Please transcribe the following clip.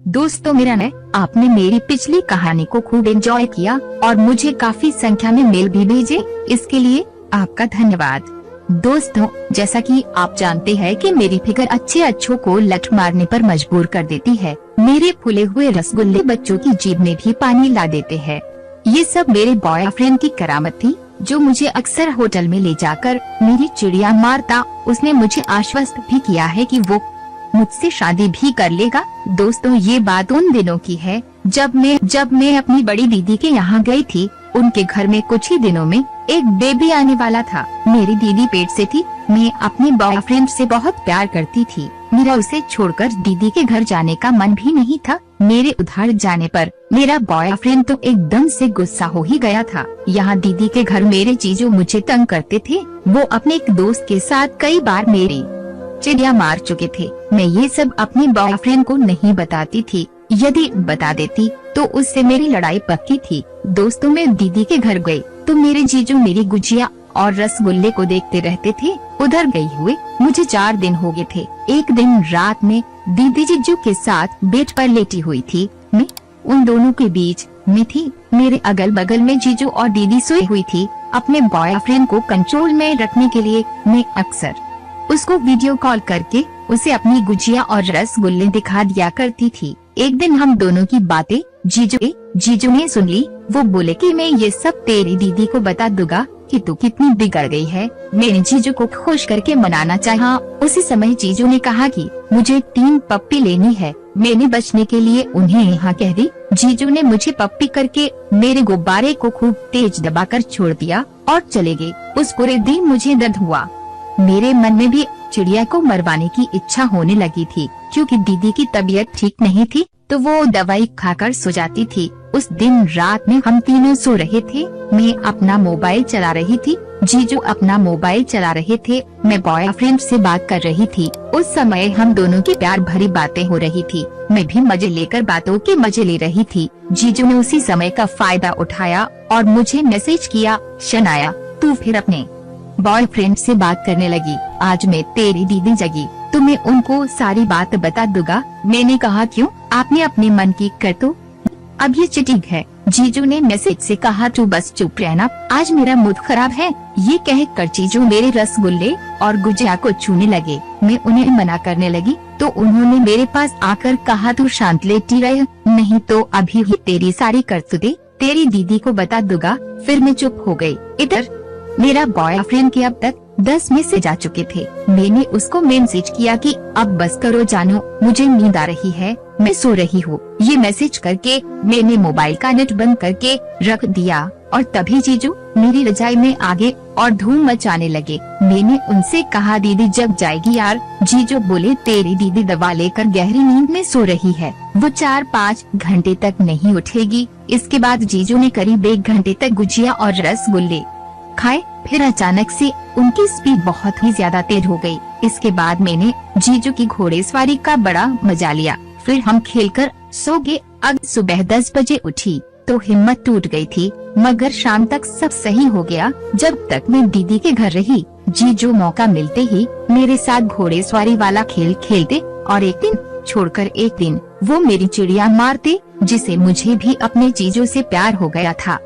दोस्तों मेरा ने आपने मेरी पिछली कहानी को खूब एंजॉय किया और मुझे काफी संख्या में मेल भी भेजे, इसके लिए आपका धन्यवाद। दोस्तों जैसा कि आप जानते हैं कि मेरी फिगर अच्छों को लठ मारने पर मजबूर कर देती है। मेरे फूले हुए रसगुल्ले बच्चों की जीभ में भी पानी ला देते हैं। ये सब मेरे बॉयफ्रेंड की करामत थी, जो मुझे अक्सर होटल में ले जाकर मेरी चिड़िया मारता। उसने मुझे आश्वस्त भी किया है कि वो मुझसे शादी भी कर लेगा। दोस्तों ये बात उन दिनों की है जब मैं अपनी बड़ी दीदी के यहाँ गई थी। उनके घर में कुछ ही दिनों में एक बेबी आने वाला था। मेरी दीदी पेट से थी। मैं अपने बॉयफ्रेंड से बहुत प्यार करती थी। मेरा उसे छोड़कर दीदी के घर जाने का मन भी नहीं था। मेरे उधार जाने पर मेरा बॉयफ्रेंड तो एकदम से गुस्सा हो ही गया था। यहाँ दीदी के घर मेरे जीजू मुझे तंग करते थे। वो अपने एक दोस्त के साथ कई बार मेरी चिड़िया मार चुके थे। मैं ये सब अपने बॉयफ्रेंड को नहीं बताती थी। यदि बता देती तो उससे मेरी लड़ाई पक्की थी। दोस्तों मैं दीदी के घर गई तो मेरे जीजू मेरी गुजिया और रसगुल्ले को देखते रहते थे। उधर गई हुए मुझे 4 दिन हो गए थे। एक दिन रात में दीदी जीजू के साथ बेड पर लेटी हुई थी। मैं उन दोनों के बीच में थी। मेरे अगल बगल में जीजू और दीदी सोई हुई थी। अपने बॉयफ्रेंड को कंट्रोल में रखने के लिए मैं अक्सर उसको वीडियो कॉल करके उसे अपनी गुजिया और रसगुल्ले दिखा दिया करती थी। एक दिन हम दोनों की बातें जीजू ने सुन ली। वो बोले कि मैं ये सब तेरी दीदी को बता दूंगा कि तू कितनी बिगड़ गई है। मैंने जीजू को खुश करके मनाना चाहा। उसी समय जीजू ने कहा कि मुझे 3 पप्पी लेनी है। मैंने बचने के लिए उन्हें यहाँ कह दी। जीजू ने मुझे पप्पी करके मेरे गुब्बारे को खूब तेज दबाकर छोड़ दिया और चले गए। उस पूरे दिन मुझे दर्द हुआ। मेरे मन में भी चिड़िया को मरवाने की इच्छा होने लगी थी। क्योंकि दीदी की तबीयत ठीक नहीं थी तो वो दवाई खाकर सो जाती थी। उस दिन रात में हम तीनों सो रहे थे। मैं अपना मोबाइल चला रही थी, जीजू अपना मोबाइल चला रहे थे, मैं बॉयफ्रेंड से बात कर रही थी। उस समय हम दोनों की प्यार भरी बातें हो रही थी। मैं भी मजे लेकर बातों के मजे ले रही थी। जीजू ने उसी समय का फायदा उठाया और मुझे मैसेज किया, शनाया तू फिर अपने बॉयफ्रेंड से बात करने लगी। आज मैं तेरी दीदी जगी तो मैं उनको सारी बात बता दूंगा। मैंने कहा क्यों, आपने अपने मन की कर तो अब ये चीटिंग है। जीजू ने मैसेज से कहा तू बस चुप रहना, आज मेरा मूड खराब है। ये कहकर जीजू मेरे रसगुल्ले और गुजिया को छूने लगे। मैं उन्हें मना करने लगी तो उन्होंने मेरे पास आकर कहा तू शांत लेटी रह, नहीं तो अभी ही तेरी सारी करतूतें तेरी दीदी को बता दूंगा। फिर मैं चुप हो गई। इधर मेरा बॉयफ्रेंड के अब तक 10 मैसेज आ चुके थे। मैंने उसको मैसेज किया कि अब बस करो जानो, मुझे नींद आ रही है, मैं सो रही हूँ। ये मैसेज करके मैंने मोबाइल का नेट बंद करके रख दिया और तभी जीजू मेरी रजाई में आगे और धूम मचाने लगे। मैंने उनसे कहा दीदी जग जाएगी यार। जीजू बोले तेरी दीदी दवा लेकर गहरी नींद में सो रही है, वो 4-5 घंटे तक नहीं उठेगी। इसके बाद जीजू ने करीब 1 घंटे तक गुजिया और रसगुल्ले खाए। फिर अचानक से उनकी स्पीड बहुत ही ज्यादा तेज हो गई। इसके बाद मैंने जीजू की घोड़ेसवारी का बड़ा मजा लिया। फिर हम खेलकर सो गए। अगली सुबह 10 बजे उठी तो हिम्मत टूट गई थी, मगर शाम तक सब सही हो गया। जब तक मैं दीदी के घर रही, जीजू मौका मिलते ही मेरे साथ घोड़ेसवारी वाला खेल खेलते और एक दिन छोड़कर एक दिन वो मेरी चिड़िया मारते, जिसे मुझे भी अपने जीजू से प्यार हो गया था।